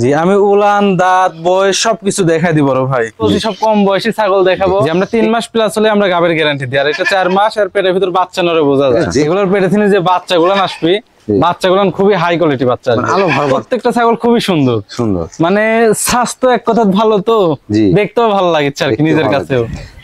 জি আমি উলান দাঁত বয়স সবকিছু দেখাই দিব ভাই। সব কম বয়সী ছাগল দেখাবো। আমরা 3 মাস প্লাস হলে আমরা গাবের গ্যারান্টি দিই। আর এটা 4 মাস আর পেটের ভিতর বাচ্চা নরে বোঝা যায়। এগুলোর পেটে থেকে যে বাচ্চাগুলো আসবে বাচ্চাগুলো খুবই হাই কোয়ালিটি বাচ্চা। প্রত্যেকটা ছাগল খুবই সুন্দর সুন্দর, মানে স্বাস্থ্য এক কথা ভালো, তো দেখতেও ভালো লাগছে আর কি নিজের কাছেও।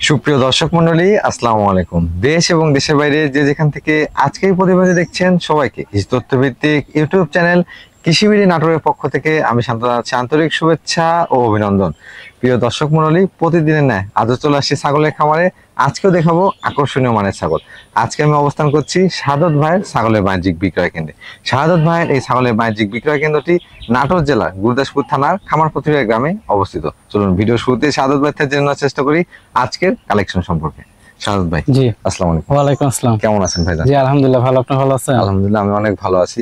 সুপ্রিয় দর্শক মন্ডলী, আসসালামু আলাইকুম। দেশ এবং দেশের বাইরে যে যেখান থেকে আজকে এই প্রতিবেদন দেখছেন সবাইকে কৃষি তথ্যভিত্তিক ইউটিউব চ্যানেল কৃষিবিড়ি নাটোরের পক্ষ থেকে আমি শান্ত জানাচ্ছি আন্তরিক শুভেচ্ছা ও অভিনন্দন। প্রিয় দর্শক মন্ডলী, প্রতিদিনের ন্যায় আজও চলে আসছি ছাগলের খামারে। আজকেও দেখাবো আকর্ষণীয় মানের ছাগল। আজকে আমি অবস্থান করছি শাহাদত ভাইয়ের ছাগলের বাণিজ্যিক বিক্রয় কেন্দ্রে। শাহাদত ভাইয়ের এই ছাগলের বাণিজ্যিক বিক্রয় কেন্দ্রটি নাটোর জেলার গুরুদাসপুর থানার খামারপথিয়া গ্রামে অবস্থিত। চলুন ভিডিও শুরুতে শাহাদত ভাই থেকে জানার চেষ্টা করি আজকের কালেকশন সম্পর্কে। শাহাদত ভাই, জি আসসালামু আলাইকুম। ওয়ালাইকুম আসসালাম। কেমন আছেন ভাই? জি আলহামদুলিল্লাহ ভালো, আপনি ভালো আছেন? আলহামদুলিল্লাহ আমি অনেক ভালো আছি।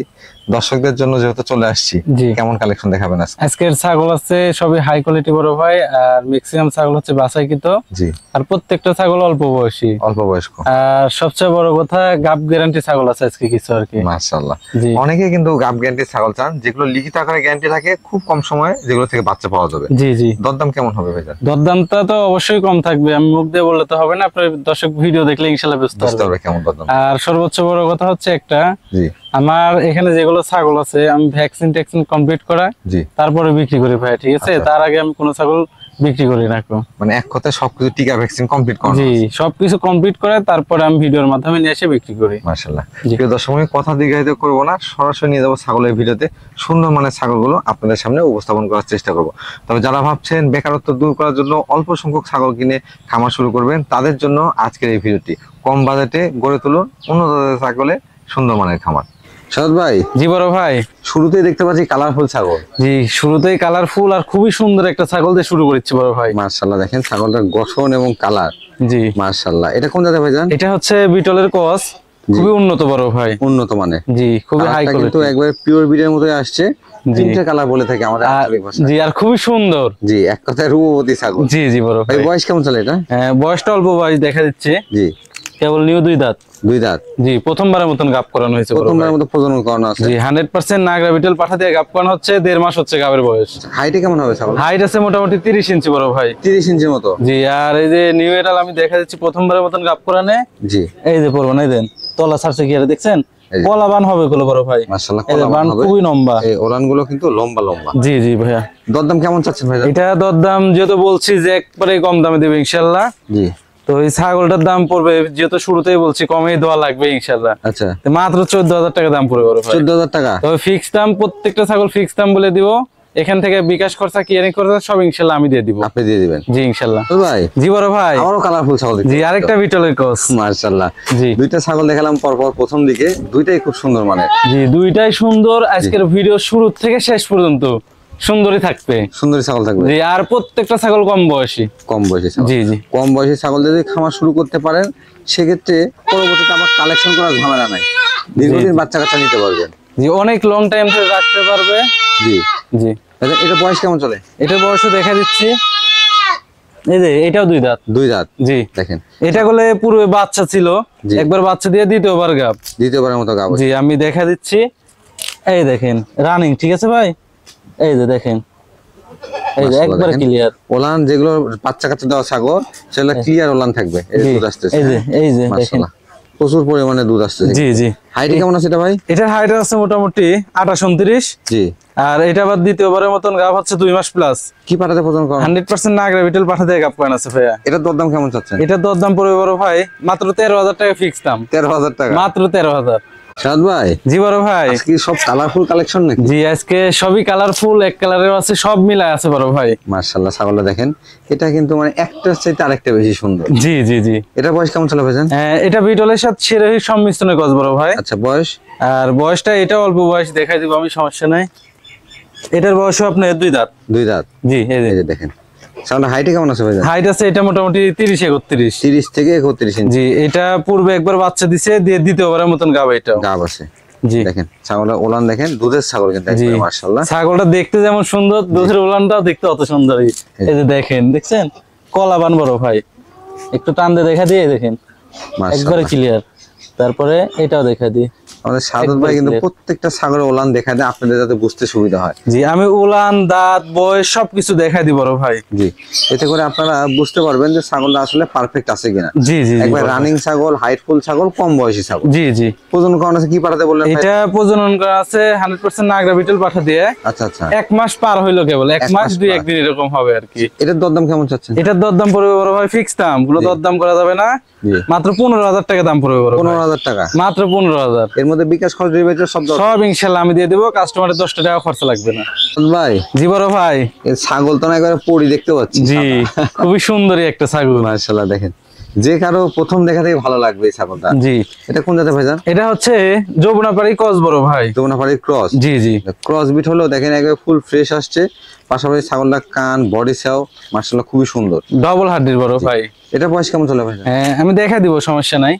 দর্শকদের জন্য যেহেতু চলে আসছি, কেমন কালেকশন দেখাবেন আজকে? আজকের ছাগল আছে সবই হাই কোয়ালিটি বড় ভাই, আর ম্যাক্সিমাম ছাগল হচ্ছে বাছাইকৃত। জি, আর প্রত্যেকটা ছাগল অল্প বয়সী, অল্প বয়স্ক। আর সবচেয়ে বড় কথা গাব গ্যারান্টি ছাগল আছে আজকে কিছু আর কি। মাশাআল্লাহ। অনেকে কিন্তু গাব গ্যারান্টি ছাগল চান, যেগুলো লিখিত আকারে গ্যারান্টি থাকে, খুব কম সময়ে যেগুলো থেকে বাচ্চা পাওয়া যাবে। জি জি। দরদাম কেমন হবে ভাই? দরদামটা তো অবশ্যই কম থাকবে, আমি মুখ দিয়ে বললে তো হবে না, আপনার দর্শক ভিডিও দেখলে ইনশাআল্লাহ বুঝতে পারবে কেমন দরদাম। আর সর্বোচ্চ বড় কথা হচ্ছে একটা, জি আমার এখানে যেগুলো ছাগল আছে আমি ভ্যাকসিন ট্যাকসিন কমপ্লিট করা তারপরে বিক্রি করি ভাই, ঠিক আছে? তার আগে আমি কোনো ছাগল বিক্রি করি না। মানে এক কথায় সবকিছু টিকা ভ্যাকসিন কমপ্লিট করা। জি সবকিছু কমপ্লিট করে তারপরে আমি ভিডিওর মাধ্যমে নিয়ে এসে বিক্রি করি। মাশাআল্লাহ। প্রিয় দর্শক, আমি কথা দীর্ঘায়িত করব না, সরাসরি নিয়ে যাব ছাগলের ভিডিওতে। সুন্দর মানের ছাগলগুলো আপনাদের সামনে উপস্থাপন করার চেষ্টা করব। তবে যারা ভাবছেন বেকারত্ব দূর করার জন্য অল্প সংখ্যক ছাগল কিনে খামার শুরু করবেন, তাদের জন্য আজকের এই ভিডিওটি। কম বাজেটে গড়ে তুলুন উন্নত জাতের ছাগলের সুন্দর মানের খামার। শাহাদ ভাই। জি বড় ভাই। শুরুতেই দেখতে পাচ্ছি কালারফুল ছাগল। জি শুরুতেই কালারফুল আর খুবই সুন্দর একটা ছাগল দিয়ে শুরু করেছি বড় ভাই। মাশাআল্লাহ, দেখেন ছাগলটার গঠন এবং কালার। জি মাশাআল্লাহ। এটা কোন জাতের ভাইজান? এটা হচ্ছে বিটলের ক্রস, খুবই উন্নত বড় ভাই। উন্নত মানের। জি খুবই হাই কোয়ালিটি, কিন্তু একবারে পিওর ব্রিডের মতোই আসছে। তিনটা কালার বলে থাকে আমাদের আঞ্চলিক ভাষায়। জি আর খুবই সুন্দর। জি এক কথায় রূপবতী ছাগল। জি জি বড় ভাই। বয়স কেমন চলে এটা? বয়সটা অল্প বয়স দেখা দিচ্ছে। জি কেবল নিউ দুই দাঁত। দুই দাঁত। জি প্রথমবারের মতন গাব করানো হয়েছে। প্রথমবারের মতো প্রজনন করানো আছে। জি 100% নাগরা বিটল পাঠা দিয়ে গাব করানো হচ্ছে। 1.5 মাস হচ্ছে গাবের বয়স। হাইটে কেমন হবে ছাগল? হাইট আছে মোটামুটি 30 ইঞ্চি বড় ভাই। 30 ইঞ্চির মতো। জি আর এই যে নিউ এটাল আমি দেখা দিচ্ছি প্রথমবারের মতন গাব করানে। জি এই যে পড়বো না, দেন তলা ছাড়ছে কি আর দেখছেন? কলাবান হবে গুলো বড় ভাই। মাশাআল্লাহ কলাবান খুবই লম্বা। এই ওলানগুলো কিন্তু লম্বা লম্বা। জি জি ভাইয়া। দরদাম কেমন চাচ্ছেন ভাই? এটা দরদাম যেহেতু বলছি যে একবারে কম দামে দেবে ইনশাআল্লাহ। জি তো এই ছাগলটার দাম পড়বে, যেহেতু শুরুতেই বলছি কমেই দেওয়া লাগবে ইনশাআল্লাহ। আচ্ছা মাত্র 14,000 টাকা দাম পড়বে বড় ভাই। 14,000 টাকা। তবে ফিক্স দাম, প্রত্যেকটা ছাগল ফিক্স দাম বলে দিব। এখান থেকে বিকাশ খরচা কিয়ারিং খরচা সব ইনশাআল্লাহ আমি দিয়ে দিব। আপনি দিয়ে দিবেন? জি ইনশাআল্লাহ। তো ভাই। জি বড় ভাই। আমারও কালারফুল ছাগল দেখতে। জি আরেকটা বিটলের ক্রস। মাশাআল্লাহ। জি দুইটা ছাগল দেখালাম পরপর প্রথম দিকে, দুইটাই খুব সুন্দর মানের। জি দুইটাই সুন্দর। আজকের ভিডিও শুরু থেকে শেষ পর্যন্ত সুন্দরই থাকবে, সুন্দরী ছাগল থাকবে। জি আর প্রত্যেকটা ছাগল কম বয়সী। কম বয়সী ছাগল। জি জি। কম বয়সী ছাগল যদি খামার শুরু করতে পারেন, সেক্ষেত্রে পরবর্তীতে আবার কালেকশন করার ঝামেলা নাই, দীর্ঘদিন বাচ্চা কাচ্চা নিতে পারবেন। জি অনেক লং টাইম ধরে রাখতে পারবে। জি জি। এটা বয়স কেমন চলে? এটার বয়সও দেখা দিচ্ছি, এই যে এটাও দুই দাঁত। দুই দাঁত। জি দেখেন এটা গুলো পুরো বাচ্চা ছিল, একবার বাচ্চা দিয়ে দ্বিতীয়বার গাব। দ্বিতীয়বারের মতো গাব। জি আমি দেখা দিচ্ছি, এই দেখেন রানিং, ঠিক আছে ভাই? এই যে দেখেন, এই যে একবার ক্লিয়ার। ওলান যেগুলো বাচ্চা কাচ্চা দেওয়া ছাগল সেগুলো ক্লিয়ার ওলান থাকবে। এই যে দুধ আসতেছে, এই যে দেখেন প্রচুর পরিমাণে দুধ আসতেছে। জি জি। হাইট কেমন আছে এটা ভাই? এটার হাইট আছে মোটামুটি 28-29। জি। আর এটা আবার দ্বিতীয়বারের মতন গাব হচ্ছে 2 মাস প্লাস। কি পাঠাতে প্রজন করেন? 100% নাগরা বিটল পাঠা দিয়ে গাব করানো আছে ভাইয়া। এটার দরদাম কেমন চাচ্ছেন? এটার দরদাম পড়বে বড় ভাই মাত্র 13,000 টাকা ফিক্স দাম। 13,000 টাকা? মাত্র 13,000। শাহাদ ভাই। জি বড় ভাই। আজকে সব কালারফুল কালেকশন নাকি? জি আজকে সবই কালারফুল, এক কালারের আছে, সব মিলায় আছে বড় ভাই। মাশাআল্লাহ ছাগলটা দেখেন, এটা কিন্তু মানে একটার চাইতে আরেকটা বেশি সুন্দর। জি জি জি। এটা বয়স কেমন চলে ভাইজান? এটা বিটলের সাথে ছেড়ে সংমিশ্রণে গজ বড় ভাই। আচ্ছা বয়স? আর বয়সটা এটা অল্প বয়স দেখাই দিব আমি, সমস্যা নাই। এটার বয়সও আপনার দুই দাঁত। দুই দাঁত। জি এই যে দেখেন ছাগলটা হাইটে কেমন আছে ভাইজান? হাইট আছে এটা মোটামুটি 30-31। 30 থেকে 31 ইঞ্চি। জি এটা পূর্বে একবার বাচ্চা দিছে, দিয়ে দ্বিতীয়বারের মতন গাব। এটা গাব আছে। জি দেখেন ছাগলটা ওলান দেখেন, দুধের ছাগল কিন্তু একদম মাশাআল্লাহ। ছাগলটা দেখতে যেমন সুন্দর, দুধের ওলানটাও দেখতে অত সুন্দর। এই যে দেখেন, দেখছেন কলাবান বড় ভাই। একটু টান দিয়ে দেখা দিয়ে দেখেন, একবারে ক্লিয়ার। তারপরে এটাও দেখা দিই, আমাদের সাদত ভাই কিন্তু প্রত্যেকটা ছাগলের ওলান দেখা দেয় আপনাদের যাতে বুঝতে সুবিধা হয়। জি, আমি উলান দাঁত বয়স সবকিছু দেখাই দিব বড় ভাই। জি, এতে করে আপনারা বুঝতে পারবেন যে ছাগলটা আসলে পারফেক্ট আছে কিনা। জি জি একবার রানিং ছাগল, হাইটফুল ছাগল, কম বয়সী ছাগল। জি জি। প্রজনন করানো আছে কি পাঠাতে বললেন? এটা প্রজনন করা আছে 100% নাগরা বিটল পাঠা দিয়ে। আচ্ছা আচ্ছা। 1 মাস পার হইলো কেবল, 1 মাস 2-1 দিন এরকম হবে আর কি। এটার দরদাম কেমন চাচ্ছেন? এটার দরদাম পড়বে বড় ভাই ফিক্স দাম, গুলো দরদাম করা যাবে না। মাত্র 15,000 টাকা দাম পড়বে বড় ভাই। 15,000 টাকা মাত্র 15,000। এর মধ্যে বিকাশ খরচ রিবেট সব ইনশাআল্লাহ আমি দিয়ে দেব, কাস্টমারের 10 টাকা খরচ লাগবে না। ভাই জি বড় ভাই, এই ছাগল তো না একবারে পরি দেখতে পাচ্ছি। জি, খুবই সুন্দরী একটা ছাগল। মাশাআল্লাহ, দেখেন যে কারো প্রথম দেখা থেকে ভালো লাগবে এই ছাগলটা। জি। এটা কোন জাতের ভাইজান? এটা হচ্ছে যমুনাপাড়ি ক্রস বড় ভাই। যমুনাপাড়ি ক্রস। জি জি। ক্রস বিট হলো দেখেন একবারে ফুল ফ্রেশ আসছে, পাশাপাশি ছাগলটা কান বডি সাও মাশাআল্লাহ খুবই সুন্দর। ডবল হাড্ডির বড় ভাই। এটা বয়স কেমন চলে ভাই? হ্যাঁ আমি দেখা দিব, সমস্যা নাই।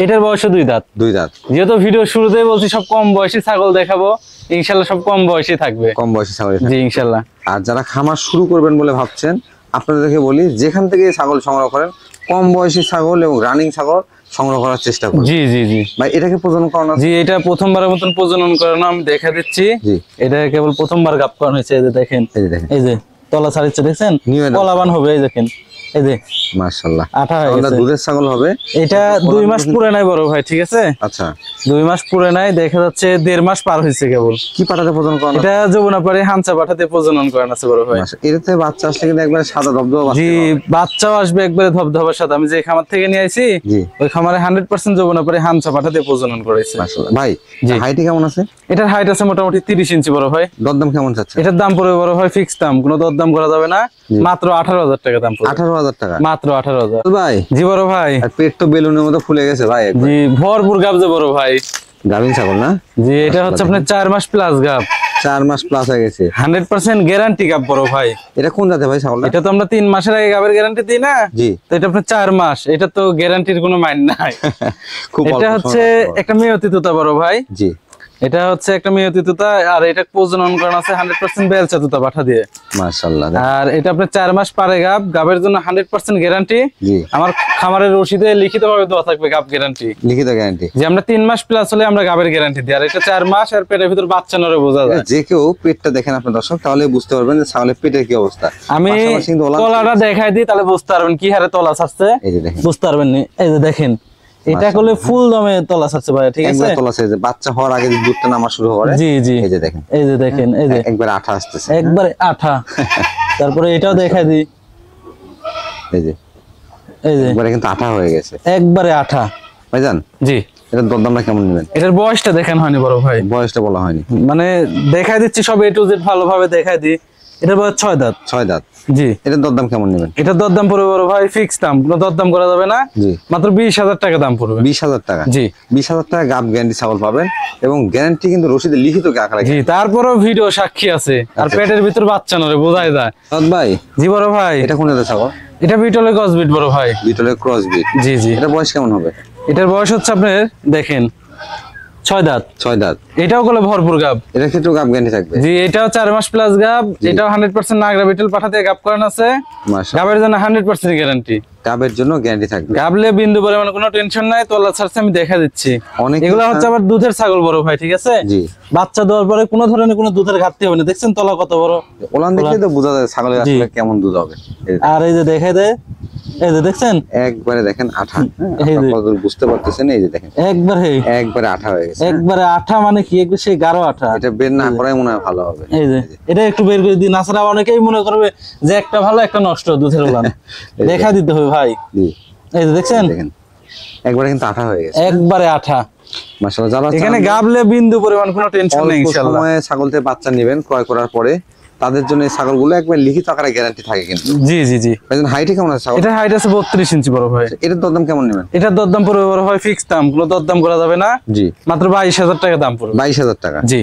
এটার বয়স 2 দাঁত। 2 দাঁত। যেহেতু ভিডিও শুরুতেই বলছি সব কম বয়সী ছাগল দেখাবো, ইনশাআল্লাহ সব কম বয়সী থাকবে। কম বয়সী ছাগল। জি ইনশাআল্লাহ। আর যারা খামার শুরু করবেন বলে ভাবছেন, আপনাদেরকে বলি যেখান থেকে ছাগল সংগ্রহ করেন কম বয়সী ছাগল এবং রানিং ছাগল সংগ্রহ করার চেষ্টা করুন। জি জি জি। ভাই এটাকে প্রজনন করানো? জি, এটা প্রথমবারের মতন প্রজনন করানো আমি দেখা দিচ্ছি। জি। এটা কেবল প্রথমবার গাব করানো হয়েছে। এই যে দেখেন, এই যে দেখেন, এই যে তলা ছাড়িচ্ছে দেখছেন, নিউ এডাল্ট। কলাবান হবে। এই দেখেন, এই যে মাশাআল্লাহ আঠা হয়ে গেছে। দুধের ছাগল হবে। এটা 2 মাস পুরে নাই বড় ভাই, ঠিক আছে? আচ্ছা, 2 মাস পুরে নাই, দেখা যাচ্ছে 1.5 মাস পার হয়েছে কেবল। কি পাঠাতে প্রজনন করানো? এটা যমুনাপাড়ি হামচা পাঠাতে প্রজনন করানো আছে বড় ভাই। এটাতে বাচ্চা আসলে কিন্তু একবারে সাদা ধবধবা বাচ্চা। জি, বাচ্চাও আসবে একবারে ধবধবার সাথে। আমি যে খামার থেকে নিয়ে আইছি, জি, ওই খামারে 100% যমুনাপাড়ি হামচা পাঠাতে প্রজনন করেছে। মাশাআল্লাহ। ভাই জি। হাইটে কেমন আছে? এটার হাইট আছে মোটামুটি 30 ইঞ্চি বড় ভাই। দরদাম কেমন চাচ্ছে? এটার দাম পড়বে বড় ভাই ফিক্স দাম, কোনো দরদাম করা যাবে না। মাত্র 18,000 টাকা দাম পড়বে। 18,000 টাকা? মাত্র 18,000। ভাই জি বড় ভাই। আর পেট তো বেলুনের মতো ফুলে গেছে ভাই। জি, ভরপুর গাব যে বড় ভাই। গাভিন ছাগল না? জি, এটা হচ্ছে আপনার 4 মাস প্লাস গাব। 4 মাস প্লাস হয়ে গেছে। 100% গ্যারান্টি গাব বড় ভাই। এটা কোন জাতের ভাই ছাগলটা? এটা তো আমরা 3 মাসের আগে গাবের গ্যারান্টি দিই না? জি। তো এটা আপনার 4 মাস, এটা তো গ্যারান্টির কোনো মাইন নাই। খুব এটা হচ্ছে একটা মেয়তি তোতা বড় ভাই। জি। এটা হচ্ছে একটা মেয়তি তোতা, আর এটা প্রজনন করানো আছে 100% বেলচা তোতা পাঠা দিয়ে। মাশাআল্লাহ। আর এটা আপনার 4 মাস পারে গাব, গাবের জন্য 100% গ্যারান্টি। জি। আমার খামারের রসিদে লিখিতভাবে দেওয়া থাকবে গাব গ্যারান্টি। লিখিত গ্যারান্টি? যে আমরা 3 মাস প্লাস হলে আমরা গাবের গ্যারান্টি দিই। আর এটা 4 মাস, আর পেটের ভিতর বাচ্চা নরে বোঝা যায়। যে কেউ পেটটা দেখেন আপনার দর্শক, তাহলে বুঝতে পারবেন যে ছাগলের পেটের কি অবস্থা। আমি তলাটা দেখাই দিই, তাহলে বুঝতে পারবেন কি হারে তলা ছাড়ছে। এই যে দেখেন, বুঝতে পারবেন নি। এই যে দেখেন, এটা করলে ফুল দমে তলা ছাড়ছে ভাই, ঠিক আছে? একবার তলা ছাড়ছে, বাচ্চা হওয়ার আগে দুধটা নামা শুরু করে। জি জি। এই যে দেখেন, এই যে দেখেন, এই যে একবার আঠা আসতেছে, একবারে আঠা। তারপরে এটাও দেখাই দিই, এই যে এই যে একবারে কিন্তু আঠা হয়ে গেছে, একবারে আঠা ভাইজান। জি। এটার দরদামটা কেমন নেবেন? এটার বয়সটা দেখানো হয়নি বড় ভাই। বয়সটা বলা হয়নি? মানে দেখাই দিচ্ছি সব A to Z ভালোভাবে দেখাই দিই। এটার বয়স 6 দাঁত। 6 দাঁত। জি। এটার দরদাম কেমন নেবেন? এটার দরদাম পড়বে বড় ভাই ফিক্স দাম, কোনো দরদাম করা যাবে না। জি। মাত্র 20,000 টাকা দাম পড়বে। 20,000 টাকা? জি। 20,000 টাকা গাব গ্যারান্টি ছাগল পাবেন, এবং গ্যারান্টি কিন্তু রসিদে লিখিত আকারে। জি, তারপরেও ভিডিও সাক্ষী আছে। আর পেটের ভিতর বাচ্চা নরে বোঝাই যায়। ভাই জি বড় ভাই। এটা কোন জাতের ছাগল? এটা বিটলের ক্রস বিট বড় ভাই। বিটলের ক্রস বিট? জি জি। এটা বয়স কেমন হবে? এটার বয়স হচ্ছে আপনার দেখেন 6 দাঁত। 6 দাঁত। এটাও গলে ভরপুর গাব। এটার ক্ষেত্রেও গাব গ্যারান্টি থাকবে? জি, এটাও 4 মাস প্লাস গাব। এটাও 100% নাগরা বিটল পাঠাতে গাব করানো আছে। মাশাআল্লাহ। গাবের জন্য 100% গ্যারান্টি। গাবের জন্য গ্যারান্টি থাকবে? গাবলে বিন্দু পরিমাণ কোনো টেনশন নাই, তোলা ছাড়ছে আমি দেখা দিচ্ছি। অনেক এগুলো হচ্ছে আবার দুধের ছাগল বড় ভাই, ঠিক আছে? জি। বাচ্চা দেওয়ার পরে কোনো ধরনের কোনো দুধের ঘাটতি হবে না। দেখছেন তলা কত বড়? ওলান দেখলে তো বোঝা যায় ছাগলের আসলে কেমন দুধ হবে। আর এই যে দেখাই দেয়, এই যে দেখছেন একবারে দেখেন আঠা। এই যে আপনারা বুঝতে পারতেছেন, এই যে দেখেন একবারে আঠা হয়ে গেছে। একবারে আঠা মানে কি, একবার সেই গাঢ় আঠা। এটা বের না করাই মনে হয় ভালো হবে। এই যে এটা একটু বের করে দিই, নাছাড়া অনেকেই মনে করবে যে একটা ভালো একটা নষ্ট দুধের ওলান। দেখা দিতে হবে ভাই। জি। এই যে দেখছেন, দেখেন একবারে কিন্তু আঠা হয়ে গেছে, একবারে আঠা। মাশাআল্লাহ। যারা এখানে গাবলে বিন্দু পরিমাণ কোনো টেনশন নেই ইনশাআল্লাহ। সময়ে ছাগল থেকে বাচ্চা নেবেন ক্রয় করার পরে, তাদের জন্য এই ছাগলগুলো একবার লিখিত আকারে গ্যারান্টি থাকে কিন্তু। জি জি জি। ভাইজান হাইটে কেমন আছে ছাগল? এটা হাইট আছে 32 ইঞ্চি বড় ভাই। এটার দরদাম কেমন নেবেন? এটার দরদাম পড়বে বড় ভাই ফিক্স দাম, কোনো দরদাম করা যাবে না। জি। মাত্র 22,000 টাকা দাম পড়বে। 22,000 টাকা? জি।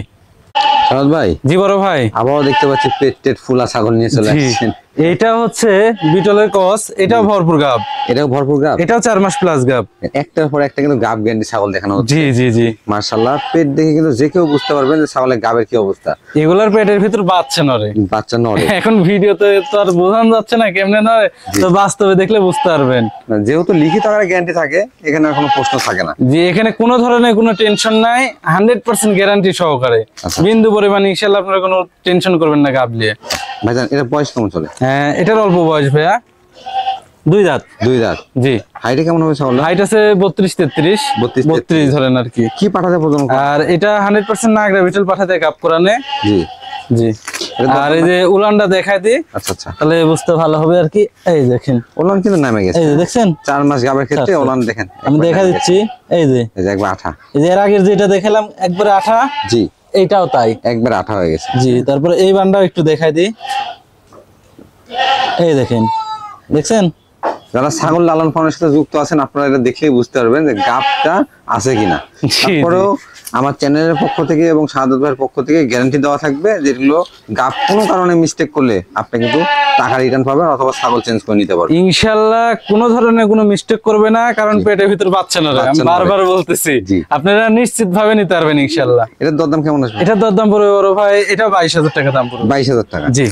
সারদ ভাই, জি বড় ভাই। আবারও দেখতে পাচ্ছি পেট টেট ফুলা ছাগল নিয়ে চলে আসছেন। এটা হচ্ছে বিটলের ক্রস, এটাও ভরপুর গাব, এটাও ভরপুর গাব, এটাও 4 মাস প্লাস গাব। একটার পর একটা কিন্তু গাব গ্যারান্টি ছাগল দেখানো হচ্ছে। জি জি জি, মাশাআল্লাহ, পেট দেখে কিন্তু যে কেউ বুঝতে পারবেন যে ছাগলের গাবের কি অবস্থা। এগুলার পেটের ভিতর বাচ্চা নরে, বাচ্চা নড়ে। এখন ভিডিওতে তো আর বোঝানো যাচ্ছে না কেমনে নয়, তো বাস্তবে দেখলে বুঝতে পারবেন। যেহেতু লিখিত আকারে গ্যারান্টি থাকে, এখানে আর কোনো প্রশ্ন থাকে না। যে এখানে কোনো ধরনের কোনো টেনশন নাই, 100% গ্যারান্টি সহকারে, আচ্ছা। বিন্দু পরিমাণ ইনশাআল্লাহ আপনারা কোনো টেনশন করবেন না গাব নিয়ে। ভাইজান এটা বয়স কেমন চলে? হ্যাঁ, এটার অল্প বয়স ভাইয়া, 2 দাঁত। 2 দাঁত। জি, হাইটে কেমন হবে ছাগল? হাইট আছে 32-33, 32 ধরেন আর কি। কি পাঠাতে প্রজন? আর এটা 100% নাগরা বিটল পাঠাতে গাব করানে। জি জি। আর এই যে উলানটা দেখাই দিই, আচ্ছা আচ্ছা, তাহলে বুঝতে ভালো হবে আর কি। এই দেখেন ওলান কিন্তু নামে গেছে, এই যে দেখছেন 4 মাস গাবের ক্ষেত্রে আচ্ছা। ওলান দেখেন আমি দেখা দিচ্ছি, এই যে একবার আঠা। এই যে এর আগের যেটা দেখালাম একবারে আঠা, জি, এইটাও তাই একবার আঠা হয়ে গেছে। জি। তারপরে এই বান্ডাও একটু দেখাই দিই, এই দেখেন, দেখছেন? যারা ছাগল লালন পালনের সাথে যুক্ত আছেন, আপনারা এটা দেখলেই বুঝতে পারবেন যে গাবটা আছে কিনা। জি, তারপরেও আমার চ্যানেলের পক্ষ থেকে এবং শাহাদাত ভাইয়ের পক্ষ থেকে গ্যারান্টি দেওয়া থাকবে, যেগুলো গাব কোনো কারণে মিস্টেক করলে আপনি কিন্তু টাকা রিটার্ন পাবেন অথবা ছাগল চেঞ্জ করে নিতে পারবেন। ইনশাআল্লাহ কোনো ধরনের কোনো মিস্টেক করবে না, কারণ পেটের ভিতর বাচ্চা না, আমি বারবার বলতেছি। জি। আপনারা নিশ্চিত ভাবে নিতে পারবেন ইনশাআল্লাহ। এটার দরদাম কেমন আসবে? এটার দরদাম পড়বে বড় ভাই, এটা 22,000 টাকা দাম পড়বে। 22,000 টাকা। জি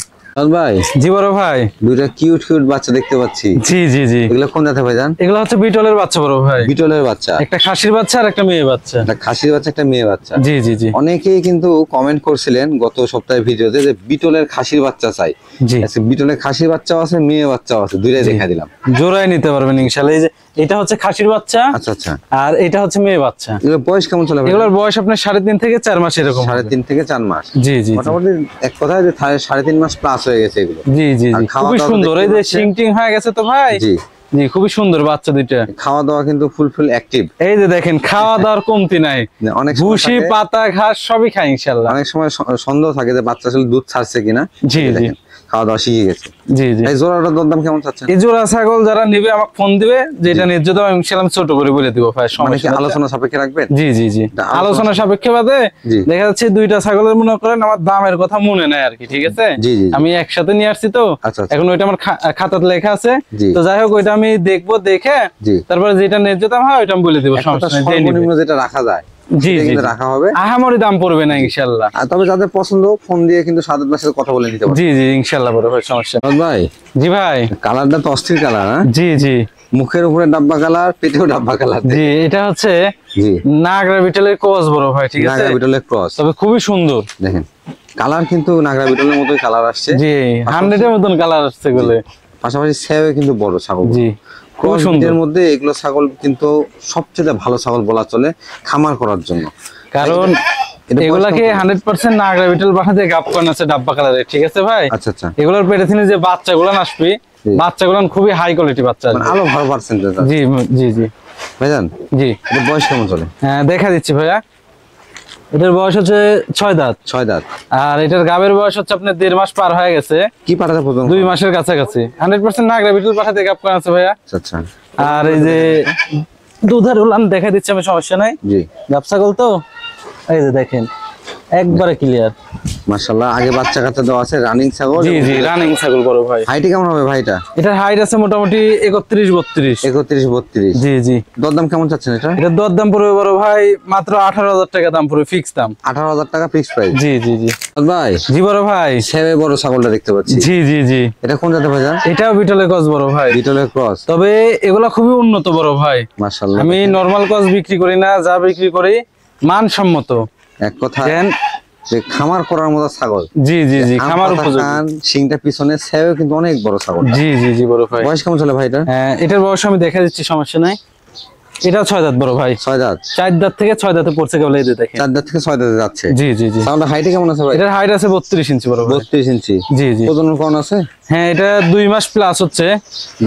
ভাই, জি বড় ভাই, দুইটা কিউট কিউট বাচ্চা দেখতে পাচ্ছি। জি জি জি, এগুলো কোন জাতের ভাইজান? এগুলো হচ্ছে বিটলের বাচ্চা বড় ভাই, বিটলের বাচ্চা। একটা খাসির বাচ্চা আর একটা মেয়ে বাচ্চা। একটা খাসির বাচ্চা, একটা মেয়ে বাচ্চা। জি জি জি অনেকেই কিন্তু কমেন্ট করছিলেন গত সপ্তাহের ভিডিওতে যে বিটলের খাসির বাচ্চা চাই। জি, আচ্ছা, বিটলের খাসির বাচ্চাও আছে, মেয়ে বাচ্চাও আছে, দুইটাই দেখা দিলাম। জোড়াই নিতে পারবেন ইনশাআল্লাহ। এই যে এটা হচ্ছে খাসির বাচ্চা, আচ্ছা আচ্ছা, আর এটা হচ্ছে মেয়ে বাচ্চা। এগুলোর বয়স কেমন চলে ভাই? এগুলোর বয়স আপনার 3.5 থেকে 4 মাস এরকম হবে। 3.5 থেকে 4 মাস। জি জি জি। মোটামুটি এক কথায় যে 3.5 মাস প্লাস হয়ে গেছে এগুলো। জি জি আর জি, খাওয়া খুবই দাওয়া সুন্দর, এই দেখতে যে পাচ্ছেন? শিং টিং হয়ে গেছে তো ভাই। জি জি, খুবই সুন্দর বাচ্চা দুইটা। খাওয়া দাওয়া কিন্তু ফুল অ্যাক্টিভ। এই যে দেখেন, খাওয়া দাওয়ার কমতি নাই, অনেক সময় ভুসি থাকে- পাতা ঘাস সবই খায় ইনশাআল্লাহ। অনেক সময় সন্দেহ থাকে যে বাচ্চা আসলে দুধ ছাড়ছে কিনা। জি জি দেখেন, খাওয়া দাওয়া শিখে গেছে। জি জি। এই জোড়াটার দরদাম কেমন চাচ্ছেন? এই জোড়া ছাগল যারা নিবে আমাকে ফোন দিবে, যে এটা ন্যায্য দাম ইনশাআল্লাহ ছোট করে বলে দিব ভাই, মানে কি সমস্যা নাই। আলোচনা সাপেক্ষে রাখবেন? জি জি জি, আলোচনা- আলোচনা সাপেক্ষে বাদে জি। দেখা যাচ্ছে দুইটা ছাগলের মনে করেন আমার দামের কথা মনে নাই আর কি, ঠিক আছে? জি, জি, জি। আমি একসাথে নিয়ে আসছি তো, আচ্ছা, আচ্ছা। এখন ওইটা আমার খাতাতে লেখা আছে। জি। তো যাই হোক, ওইটা আমি দেখবো, দেখে জি। তারপরে যেটা ন্যায্য দাম হয় ওইটা আমি বলে দিব, একটা সমস্যা নেই, যে নিবে। সর্বনিম্ন যেটা রাখা যায় জি সেটা জি কিন্তু জি। রাখা হবে। আহামরি দাম পড়বে না ইনশাআল্লাহ। আর তবে যাদের পছন্দ ফোন দিয়ে কিন্তু শাহাদাত ভাইয়ের সাথে কথা বলে নিতে পারবেন। জি জি ইনশাআল্লাহ বড় ভাই, সমস্যা নেই। শাহাদাত ভাই, জি ভাই। কালারটা তো অস্থির কালার। হ্যাঁ, জি জি মুখের উপরে ডাব্বা কালার, পেটেও ডাব্বা কালার। জি, এটা হচ্ছে জি, নাগরা বিটলের ক্রস বড় ভাই, ঠিক আছে? নাগরা বিটলের ক্রস। তবে খুবই সুন্দর। দেখেন কালার কিন্তু নাগরা বিটলের মতোই কালার আসছে। জি, 100 এর মতন কালার আসছে গুলো। পাশাপাশি সেও কিন্তু বড় ছাগল। জি, খুব ক্রস সুন্দর। ব্রিডের মধ্যে এগুলো ছাগল কিন্তু সবচেয়ে ভালো ছাগল বলা চলে খামার করার জন্য, কারণ এটা বয়স এগুলাকে কেমন? 100% নাগরা বিটল পাঠাতে গাপ করানো আছে ডাব্বা কালারের, ঠিক আছে ভাই? আচ্ছা আচ্ছা, এগুলোর পেটে থেকে যে বাচ্চাগুলো আসবে, জি। বাচ্চাগুলো খুবই হাই কোয়ালিটি বাচ্চা মানে আসবে। আলো ভালো পার্সেন্টেজ আছে। জি জি জি ভাইজান জি। এটা বয়স কেমন চলে? হ্যাঁ, দেখা দিচ্ছি ভাইয়া। এটার বয়স হচ্ছে 6 দাঁত, 6 দাঁত। আর এটার গাবের বয়স হচ্ছে আপনার 1.5 মাস পার হয়ে গেছে, কি পাঠাতে প্রথম? 2 মাসের কাছাকাছি। 100% নাগরা বিটল পাঠাতে গাপ করানো আছে ভাইয়া। আচ্ছা আচ্ছা, আর এই যে দুধের উলান দেখা দিচ্ছে, আমি সমস্যা নাই। জি গাব ছাগল তো, এই যে দেখেন একবারে ক্লিয়ার। মাশাআল্লাহ, আগে বাচ্চা কাচ্চা দেওয়া আছে, রানিং ছাগল। জি জি, রানিং ছাগল বড় ভাই। হাইটে কেমন হবে ভাইটা? এটার হাইট আছে মোটামুটি 31-32। 31-32। জি জি। দরদাম কেমন চাচ্ছেন এটা? এটার দরদাম পড়বে বড় ভাই মাত্র 18,000 টাকা দাম পড়বে, ফিক্স দাম। 18,000 টাকা ফিক্স প্রাইস। জি জি জি ভাই, জি বড় ভাই। সেবে বড় ছাগলটা দেখতে পাচ্ছি। জি জি জি, এটা কোন জাতের ভাইজান? এটাও বিটলের কস বড় ভাই, বিটলের ক্রস। তবে এগুলা খুবই উন্নত বড় ভাই। মাশাআল্লাহ, আমি নরমাল কস বিক্রি করি না, যা বিক্রি করি মানসম্মত। এক কথা দেন যে খামার করার মতো ছাগল। জি জি জি, খামার উপযোগী। শিংটা পিছনে, সেও কিন্তু অনেক বড় ছাগল। জি জি জি বড় ভাই। বয়স কেমন চলে ভাইটা? হ্যাঁ, এটার বয়স আমি দেখা দিচ্ছি, সমস্যা নাই। এটাও 6 দাঁত বড় ভাই, 6 দাঁত। 4 দাঁত থেকে 6 দাঁতে পড়ছে কেবল, এই যে দেখেন। 4 দাঁত থেকে 6 দাঁতে যাচ্ছে। জি জি জি। ছাগলটা হাইটে কেমন আছে ভাই? এটার হাইট আছে 32 ইঞ্চি বড় ভাই। 32 ইঞ্চি। জি জি। প্রজনন কোন আছে? হ্যাঁ, এটা 2 মাস প্লাস হচ্ছে,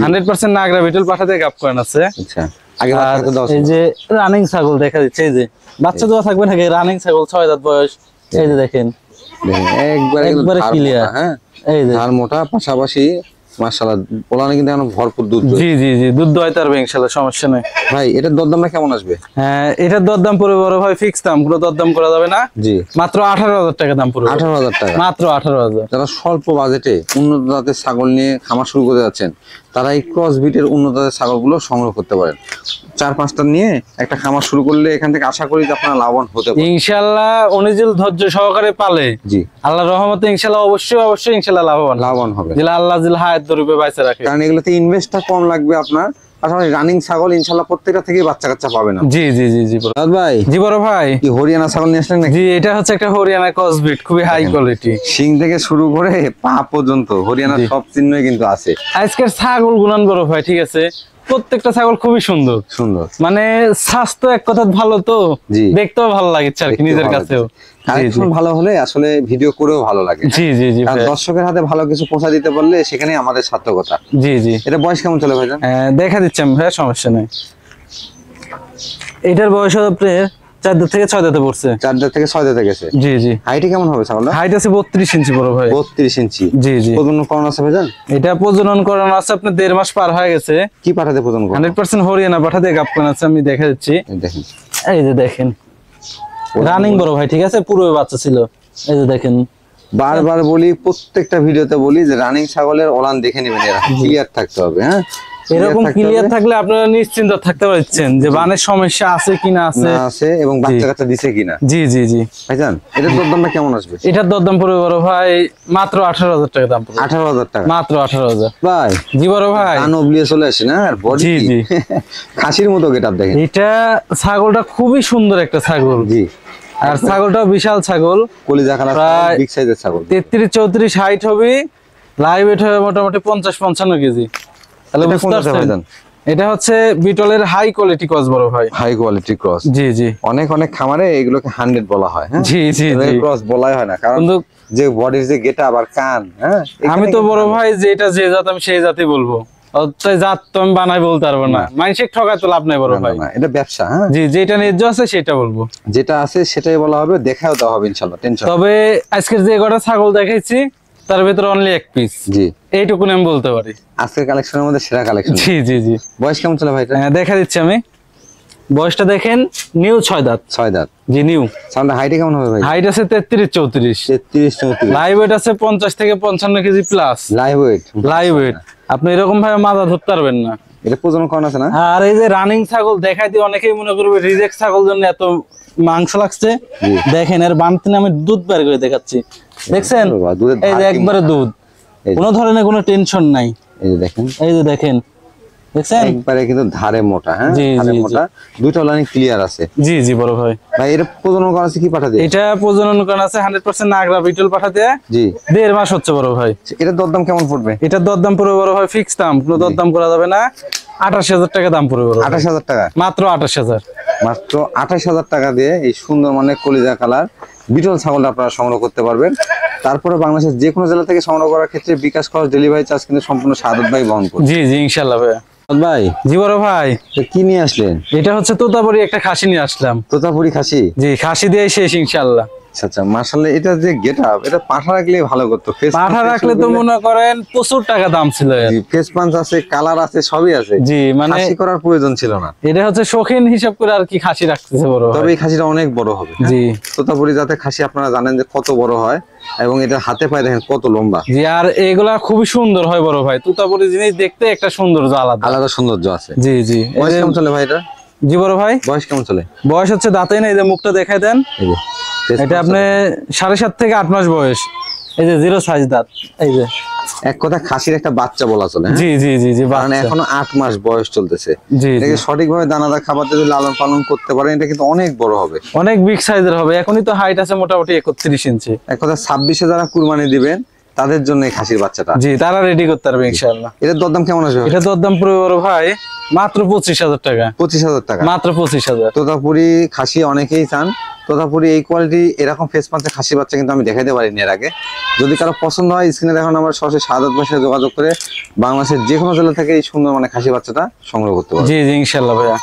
100% নাগরা বিটল পাঠাতে গাপ করান আছে। আচ্ছা, আগে আর বাচ্চা দাও। এই যে রানিং ছাগল দেখা দিচ্ছে, এই যে বাচ্চা দেওয়া থাকবে নাকি, রানিং ছাগল 6 দাঁত বয়স, এই যে দেখেন দেখেন একবারে একবারে ধার clear। মোটা, হ্যাঁ এই যে ধার মোটা, পাশাপাশি মাশাআল্লাহ, ওলানে কিন্তু এখন ভরপুর দুধ। জি জি জি, দুধ দোয়াইতে পারবে ইনশাআল্লাহ, সমস্যা নাই। ভাই এটার দরদামটা কেমন আসবে? হ্যাঁ, এটার দরদাম পড়বে বড় ভাই ফিক্স দাম, কোনো দরদাম করা যাবে না। জি, মাত্র 18,000 টাকা দাম পড়বে। 18,000 টাকা, মাত্র 18,000। যারা স্বল্প বাজেটে উন্নত জাতের ছাগল নিয়ে খামার শুরু করতে যাচ্ছেন, তারা এই ক্রস বিটের উন্নত জাতের ছাগলগুলো সংগ্রহ করতে পারেন। 4-5টা নিয়ে একটা খামার শুরু করলে এখান থেকে আশা করি যে আপনারা লাভবান হতে পারেন ইনশাআল্লাহ। অনিজিল ধৈর্য সহকারে পালে, জি, আল্লাহর রহমতে ইনশাআল্লাহ অবশ্যই ইনশাআল্লাহ লাভবান হবে। যেটা আল্লাহ জিল হায়াত দরুপে বাইচে রাখে। কারণ এগুলোতে ইনভেস্টটা কম লাগবে আপনার, পাশাপাশি রানিং ছাগল ইনশাআল্লাহ প্রত্যেকটা থেকে বাচ্চা কাচ্চা পাবেন। জি জি জি জি ভাই, জি বড় ভাই, কি হরিয়ানা ছাগল নিয়ে আসলেন নাকি? জি, এটা হচ্ছে একটা হরিয়ানা ক্রসবিট, খুবই হাই কোয়ালিটি। শিং থেকে শুরু করে পা পর্যন্ত হরিয়ানার সব চিহ্নই কিন্তু আছে। আজকের ছাগল গুলান বড় ভাই, ঠিক আছে, প্রত্যেকটা ছাগল খুবই সুন্দর সুন্দর, মানে স্বাস্থ্য এক কথা ভালো, তো দেখতেও ভালো লাগছে আর কি নিজের কাছেও। কালেকশন ভালো হলে আসলে ভিডিও করেও ভালো লাগে। জি জি জি, আর দর্শকের হাতে ভালো কিছু পৌঁছা দিতে পারলে সেখানেই আমাদের সার্থকতা। জি জি। এটা বয়স কেমন চলে ভাইজান? দেখা দিচ্ছি আমি ভাই, সমস্যা নেই। এটার বয়স আপনার 4 দাঁত থেকে 6 দাঁতে পড়ছে। 4 দাঁত থেকে 6 দাঁতে গেছে। জি জি। হাইটে কেমন হবে ছাগলটা? হাইট আছে 32 ইঞ্চি বড় ভাই। 32 ইঞ্চি। জি জি। প্রজনন করানো আছে ভাইজান? এটা প্রজনন করানো আছে আপনার 1.5 মাস পার হয়ে গেছে। কি পাঠাতে প্রজনন করানো? 100% হরিয়ানা পাঠাতে গাবকান আছে, আমি দেখা দিচ্ছি। দেখেন, এই যে দেখেন রানিং বড় ভাই, ঠিক আছে, পুরো বাচ্চা ছিল। এই যে দেখেন, বারবার বলি, প্রত্যেকটা ভিডিওতে বলি যে রানিং ছাগলের ওলান দেখে নেবেন, এরা ক্লিয়ার থাকতে হবে। হ্যাঁ, এরকম ক্লিয়ার থাকলে আপনারা নিশ্চিন্ত থাকতে পারছেন যে বানের সমস্যা আছে কিনা আছে এবং বাচ্চা কাচ্চা দিছে কিনা। জি জি জি। ভাইজান এটার দরদামটা কেমন আসবে? এটার দরদাম পড়বে বড় ভাই মাত্র 18,000 টাকা দাম পড়বে। 18,000 টাকা, মাত্র 18,000। ভাই জি বড় ভাই, কান ওবলিয়ে চলে আসে না, আর বডি জি জি খাসির মতো গেটআপ দেখেন। এটা ছাগলটা খুবই সুন্দর একটা ছাগল। জি, আর ছাগলটাও বিশাল ছাগল, কলিজা কালার, প্রায় বিগ সাইজের ছাগল। 33-34 হাইট হবে, লাইভ ওয়েট হবে মোটামুটি 50-55 কেজি। তাহলে বুঝতে পারছেন, এটা হচ্ছে বিটলের হাই কোয়ালিটি ক্রস বড় ভাই। High quality cross. জি জি। অনেক খামারে এগুলোকে 100 বলা হয়। হ্যাঁ, জি জি জি, ক্রস বলাই হয় না, কারণ যে বডির যে গেটআপ আর কান। হ্যাঁ, আমি তো বড় ভাই যেটা যে জাত আমি সেই জাতই বলবো, জাত তো আমি বানাই বলতে পারবো না, মানুষের ঠকায় তো লাভ নাই বড় ভাই। এটা ব্যবসা। হ্যাঁ জি, যেটা ন্যায্য আছে সেটা বলবো, যেটা আছে সেটাই বলা হবে, দেখাও দেওয়া হবে ইনশাআল্লাহ, টেনশন। তবে আজকের যে কটা ছাগল দেখাইছি তার ভিতরে অনলি 1 পিস। জি, এইটুকু আমি বলতে পারি আজকের কালেকশনের মধ্যে সেরা কালেকশন। জি জি জি। বয়স কেমন চলে ভাই? দেখা দিচ্ছি আমি, বয়সটা দেখেন, নিউ 6 দাঁত। 6 দাঁত, জি নিউ। সামনে হাইটে কেমন হবে ভাই? হাইট আছে 33-34। 33-34। লাইভ ওয়েট আছে 50 থেকে 55 KG plus. Live weight, live weight. আপনি এরকম ভাবে মাজা ধরতে পারবেন না। এটা প্রজনন করানো আছে না? আর এই যে রানিং ছাগল দেখাই দিয়ে অনেকেই মনে করবে রিজেক্ট ছাগল জন্য এত মাংস লাগছে। দেখেন এর বানতিনে আমি দুধ বের করে দেখাচ্ছি, দেখছেন? এই যে একবারে দুধ, কোনো ধরনের কোনো টেনশন নাই। এই যে দেখেন, এই যে দেখেন, দেখছেন একবারে কিন্তু ধারে মোটা। হ্যাঁ, জি ধারে জি মোটা, দুটো লাইন ক্লিয়ার আছে। জি জি বড় ভাই। ভাই এর প্রজনন করানো আছে কি পাঠা দিয়ে? এটা প্রজনন করানো আছে 100% নাগরা বিটল পাঠাতে। জি, 1.5 মাস হচ্ছে বড় ভাই। এটার দরদাম কেমন পড়বে? এটার দরদাম পড়বে বড় ভাই ফিক্স দাম, কোনো দরদাম করা যাবে না। 28,000 টাকা দাম পড়বে বড় ভাই। 28,000 টাকা, মাত্র 28,000। মাত্র 28,000 টাকা দিয়ে এই সুন্দর মানে কলিজা কালার বিটল ছাগলটা আপনারা সংগ্রহ করতে পারবেন। তারপরে বাংলাদেশের যে কোনো জেলা থেকে সংগ্রহ করার ক্ষেত্রে বিকাশ খরচ, ডেলিভারি চার্জ কিন্তু সম্পূর্ণ সাদত ভাই বহন করবে। জি জি ইনশাআল্লাহ ভাই। ভাই, জি বড় ভাই, কি নিয়ে আসলেন? এটা হচ্ছে তোতাপুরি একটা খাসি নিয়ে আসলাম। তোতাপুরি খাসি? জি, খাসি দিয়ে শেষ ইনশাআল্লাহ। আচ্ছা, মাশাআল্লাহ, এটা যে গেটআপ, এটা পাঠা রাখলে ভালো করতো। পাঠা রাখলে তো মনে করেন প্রচুর টাকা দাম ছিল। জি, ফেস পাঞ্চ আছে, কালার আছে, সবই আছে। জি, মানে খাসি করার প্রয়োজন ছিল না। এটা হচ্ছে শৌখিন হিসাব করে আর কি খাসি রাখতেছে বড় ভাই। তবে এই খাসিটা অনেক বড় হবে। জি, তোতাপুরি জাতের খাসি আপনারা জানেন যে কত বড় হয়, এবং এটা হাতে পায়ে দেখেন কত লম্বা। জি, আর এগুলা খুবই সুন্দর হয় বড় ভাই। তোতাপুরি জিনিস দেখতে একটা সৌন্দর্য আলাদা আলাদা সৌন্দর্য আছে। জি জি। বয়স কেমন চলে ভাই এটা? জি বড় ভাই, বয়স কেমন চলে? বয়স হচ্ছে দাঁতে না, এই যে মুখটা দেখাই দেন। এটা আপনি 7.5 থেকে 8 মাস বয়স। এই যে 0 সাইজ দাঁত। এই যে এক কথা খাসির একটা বাচ্চা বলা চলে। জি জি জি জি, মানে এখনো 8 মাস বয়স চলতেছে। জি, এটাকে সঠিকভাবে দানাদার খাবার দিয়ে লালন পালন করতে পারেন, এটা কিন্তু অনেক বড় হবে, অনেক বিগ সাইজের হবে। এখনই তো হাইট আছে মোটামুটি 31 ইঞ্চি। এক কথা 26-এ যারা কুরবানি দিবেন তাদের জন্য এই খাসির বাচ্চাটা। জি, তারা রেডি করতে পারবে ইনশাআল্লাহ। এটার দরদাম কেমন আসবে? এটা দরদাম পড়বে বড় ভাই মাত্র 25,000 টাকা। 25,000 টাকা, মাত্র 25,000। তোতাপুরি খাসি অনেকেই চান। তোতাপুরি এই কোয়ালিটি, এরকম ফেস পাঞ্চের খাসি বাচ্চা কিন্তু আমি দেখাইতে পারিনি এর আগে। যদি কারো পছন্দ হয়, স্ক্রিনে দেখানো আমার সরাসরি সাদাত ভাইয়ের সাথে যোগাযোগ করে বাংলাদেশের যে কোনো জেলা থেকে এই সুন্দর মানে খাসি বাচ্চাটা সংগ্রহ করতে পারবে। জি জি ইনশাআল্লাহ ভাইয়া।